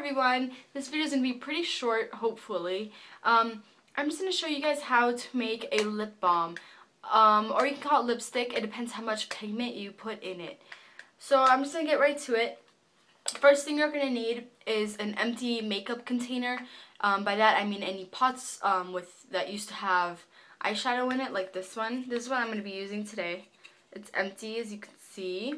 everyone. This video is going to be pretty short, hopefully. I'm just going to show you guys how to make a lip balm. Or you can call it lipstick. It depends how much pigment you put in it. So I'm just going to get right to it. First thing you're going to need is an empty makeup container. By that I mean any pots that used to have eyeshadow in it, like this one. This is what I'm going to be using today. It's empty, as you can see.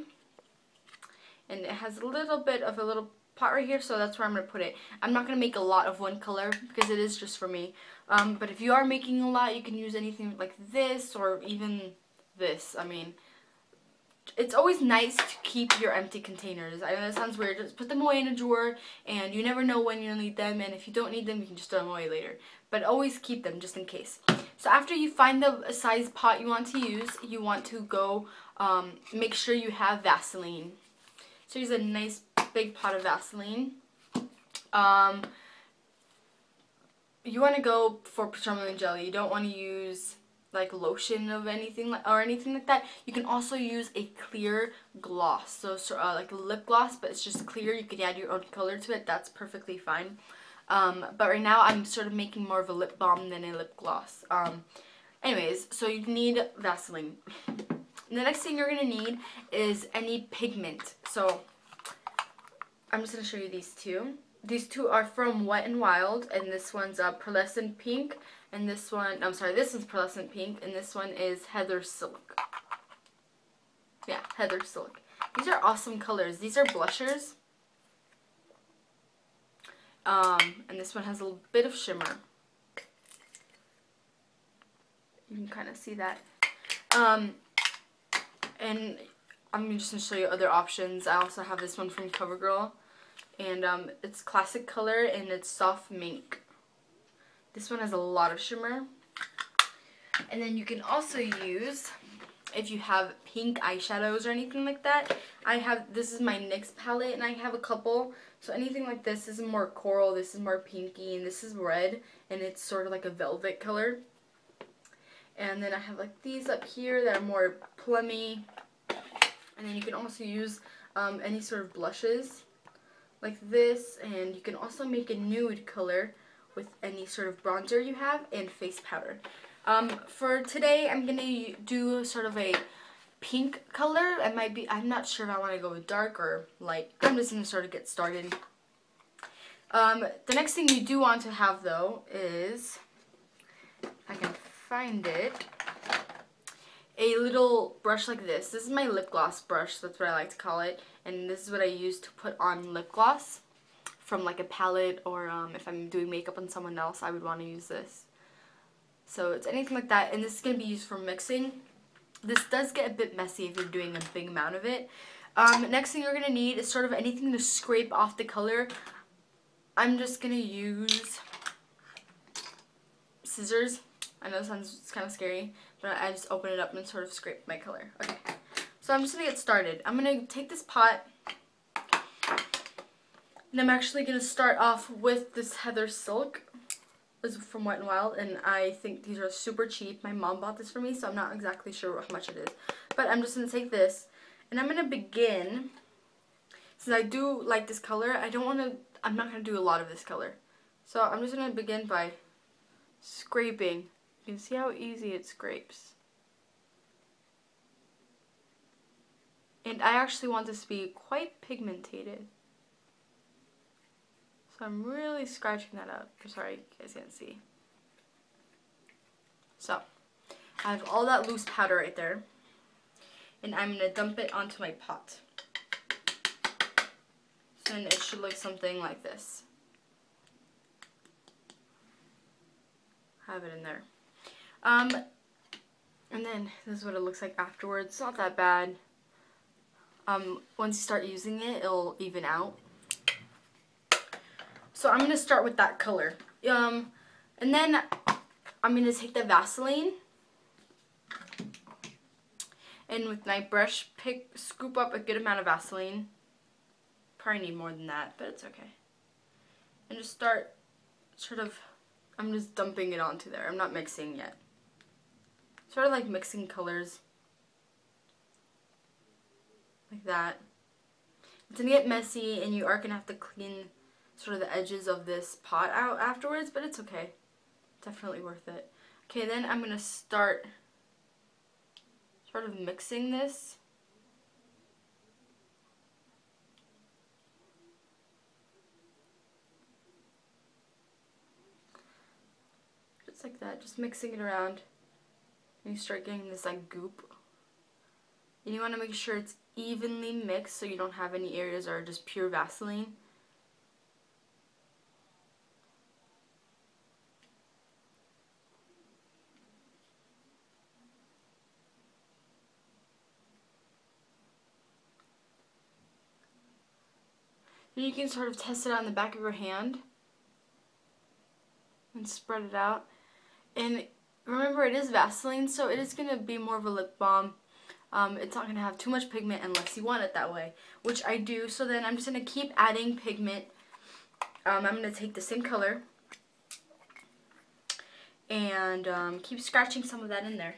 And it has a little bit of a little pot right here, so that's where I'm going to put it. I'm not going to make a lot of one color because it is just for me. But if you are making a lot, you can use anything like this or even this. I mean, it's always nice to keep your empty containers. I know that sounds weird. Just put them away in a drawer, and you never know when you'll need them. And if you don't need them, you can just throw them away later. But always keep them just in case. So after you find the size pot you want to use, you want to go make sure you have Vaseline. So use a nice big pot of Vaseline. You want to go for petroleum jelly. You don't want to use like lotion of anything like that. You can also use a clear gloss, so like a lip gloss, but it's just clear. You can add your own color to it. That's perfectly fine. But right now I'm sort of making more of a lip balm than a lip gloss. Anyways, so you need Vaseline. The next thing you're going to need is any pigment. So I'm just going to show you these two. These two are from Wet n Wild, and this one's pearlescent pink, and this one, I'm sorry, this one's pearlescent pink, and this one is heather silk. Yeah, heather silk. These are awesome colors. These are blushers. And this one has a little bit of shimmer. You can kind of see that. And I'm just going to show you other options. I also have this one from CoverGirl. And it's classic color and it's soft mink. This one has a lot of shimmer. And then you can also use, if you have pink eyeshadows or anything like that, this is my NYX palette and I have a couple. So anything like this is more coral, this is more pinky, and this is red. And it's sort of like a velvet color. And then I have like these up here that are more plummy. And then you can also use any sort of blushes like this, and you can also make a nude color with any sort of bronzer you have, and face powder. For today I'm going to do sort of a pink color. I'm not sure if I want to go with dark or light. I'm just going to sort of get started. The next thing you do want to have though is, if I can find it, a little brush like this. This is my lip gloss brush, that's what I like to call it, and this is what I use to put on lip gloss from like a palette, or if I'm doing makeup on someone else, I would want to use this. So it's anything like that, and this is going to be used for mixing. This does get a bit messy if you're doing a big amount of it. Next thing you're going to need is sort of anything to scrape off the color. I'm just going to use scissors. I know it sounds kind of scary, but I just open it up and sort of scrape my color. Okay, so I'm just going to get started. I'm going to take this pot, and I'm actually going to start off with this heather silk. This is from Wet n Wild, and I think these are super cheap. My mom bought this for me, so I'm not exactly sure how much it is. But I'm just going to take this, and I'm going to begin, since I do like this color, I'm not going to do a lot of this color. So I'm just going to begin by scraping. You can see how easy it scrapes. And I actually want this to be quite pigmented. So I'm really scratching that up. Sorry, you guys can't see. So, I have all that loose powder right there. And I'm going to dump it onto my pot. So then it should look something like this. Have it in there. And then this is what it looks like afterwards. It's not that bad. Once you start using it, it'll even out. So I'm going to start with that color. And then I'm going to take the Vaseline. And with my brush, scoop up a good amount of Vaseline. Probably need more than that, but it's okay. And just start I'm just dumping it onto there. I'm not mixing yet. Sort of like mixing colors. Like that. It's going to get messy, and you are going to have to clean sort of the edges of this pot out afterwards, but it's okay. Definitely worth it. Okay, then I'm going to start sort of mixing this. Just like that, just mixing it around. And you start getting this like goop. And you want to make sure it's evenly mixed so you don't have any areas that are just pure Vaseline. Then you can sort of test it on the back of your hand and spread it out. And remember, it is Vaseline, so it is going to be more of a lip balm. It's not going to have too much pigment unless you want it that way, which I do. So then I'm just going to keep adding pigment. I'm going to take the same color and keep scratching some of that in there,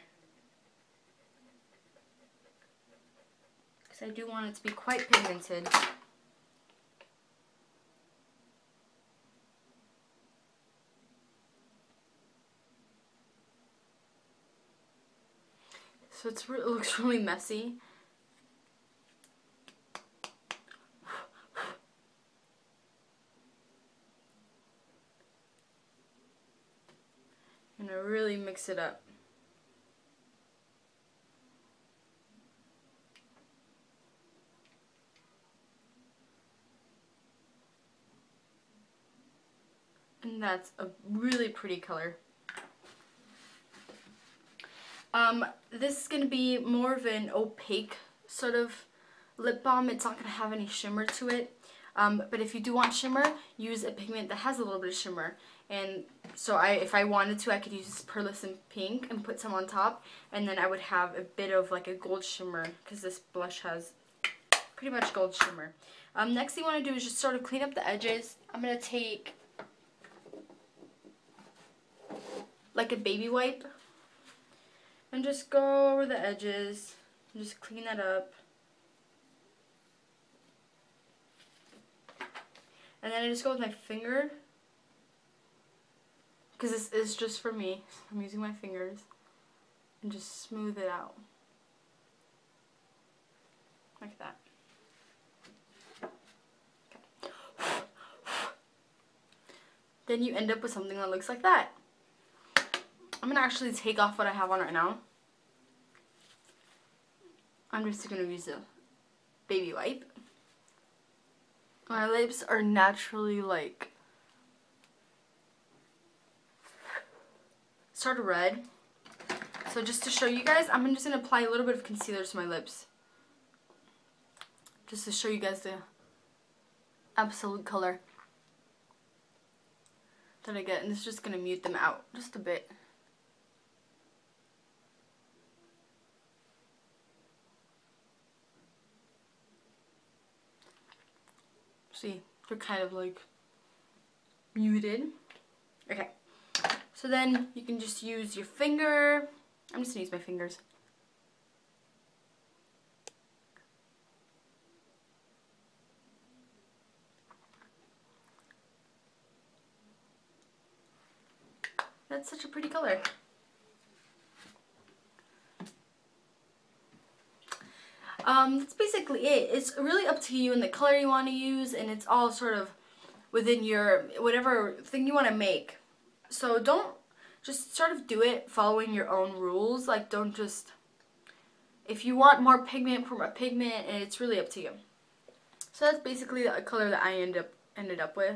because I do want it to be quite pigmented. So it looks really messy. I'm gonna really mix it up. And that's a really pretty color. This is going to be more of an opaque sort of lip balm. It's not going to have any shimmer to it. But if you do want shimmer, use a pigment that has a little bit of shimmer. And so if I wanted to, I could use this pearlescent pink and put some on top. And then I would have a bit of like a gold shimmer, because this blush has pretty much gold shimmer. Next thing you want to do is just sort of clean up the edges. I'm going to take like a baby wipe and just go over the edges and just clean that up. And then I just go with my finger, because this is just for me. I'm using my fingers and just smooth it out like that. Okay. Then you end up with something that looks like that. I'm going to actually take off what I have on right now. I'm just going to use a baby wipe. My lips are naturally like sort of red. So just to show you guys, I'm just going to apply a little bit of concealer to my lips. Just to show you guys the absolute color that I get. And it's just going to mute them out just a bit. See, they're kind of like muted. Okay, so then you can just use your finger. I'm just gonna use my fingers. That's such a pretty color. That's basically it. It's really up to you and the color you want to use, and it's all sort of within your whatever thing you want to make. So don't just sort of do it following your own rules. Like, don't just, if you want more pigment, put more pigment, and it's really up to you. So that's basically the color that I ended up with,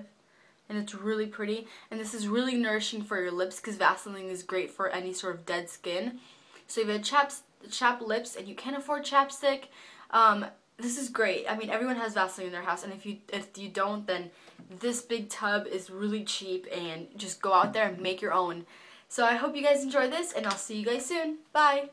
and it's really pretty. And this is really nourishing for your lips, because Vaseline is great for any sort of dead skin. So if you have chapped lips and you can't afford chapstick, this is great. I mean, everyone has Vaseline in their house, and if you don't, then this big tub is really cheap, and just go out there and make your own. So I hope you guys enjoy this, and I'll see you guys soon. Bye!